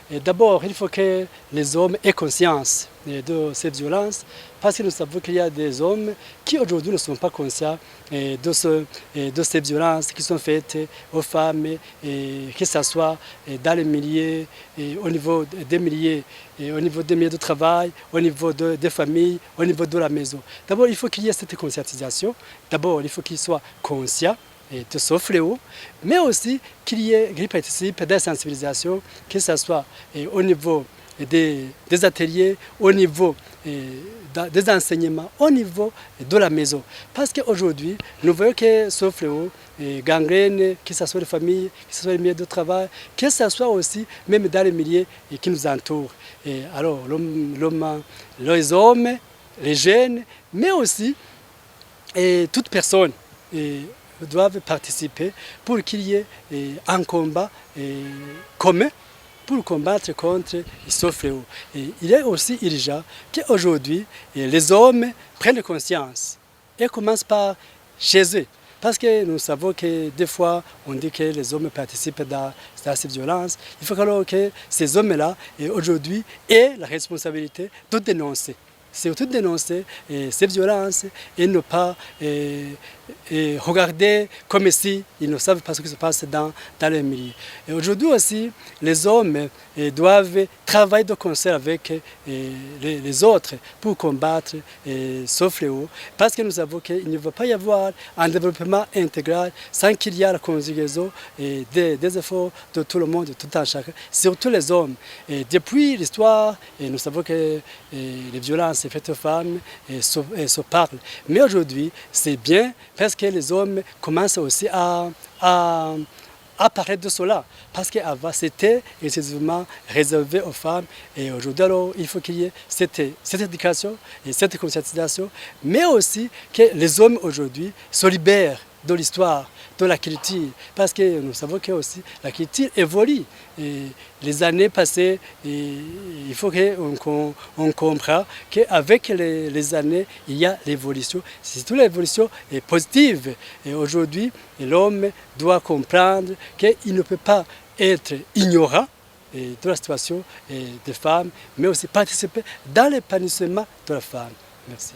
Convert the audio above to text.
D'abord, il faut que les hommes aient conscience de cette violence, parce que nous savons qu'il y a des hommes qui aujourd'hui ne sont pas conscients de ces violences qui sont faites aux femmes, que ce soit dans les milieux, au niveau des milieux, au niveau des milieux de travail, au niveau des familles, au niveau de la maison. D'abord, il faut qu'il y ait cette conscientisation. D'abord, il faut qu'ils soient conscients de ce fléau, mais aussi qu'ils participent à des sensibilisations, que ce soit au niveau des ateliers, au niveau des enseignements, au niveau de la maison. Parce qu'aujourd'hui, nous voyons que ce fléau gangrène, que ce soit les familles, que ce soit les milieux de travail, que ce soit aussi même dans les milieux qui nous entourent. Alors, les hommes, les jeunes, mais aussi toute personne doivent participer pour qu'il y ait un combat commun pour combattre contre ce fléau. Il est aussi urgent qu'aujourd'hui, les hommes prennent conscience et commencent par chez eux. Parce que nous savons que des fois, on dit que les hommes participent dans cette violence. Il faut alors que ces hommes-là, aujourd'hui, aient la responsabilité de dénoncer. Surtout dénoncer ces violences et ne pas regarder comme si ils ne savent pas ce qui se passe dans les milieux. Aujourd'hui aussi, les hommes doivent travailler de concert avec les autres pour combattre ce fléau, parce que nous savons qu'il ne va pas y avoir un développement intégral sans qu'il y ait la conjugaison des efforts de tout le monde, de tout un chacun, surtout les hommes. Depuis l'histoire, nous savons que les violences faites aux femmes se parlent. Mais aujourd'hui, c'est bien parce que les hommes commencent aussi à parler de cela. Parce qu'avant, c'était exclusivement réservé aux femmes. Et aujourd'hui, alors, il faut qu'il y ait cette éducation et cette conscientisation, mais aussi que les hommes aujourd'hui se libèrent de l'histoire, de la culture, parce que nous savons que aussi la culture évolue. Et les années passées, il faut qu'on comprenne qu'avec les années, il y a l'évolution. C'est toute l'évolution est positive. Et aujourd'hui, l'homme doit comprendre qu'il ne peut pas être ignorant de la situation des femmes, mais aussi participer dans l'épanouissement de la femme. Merci.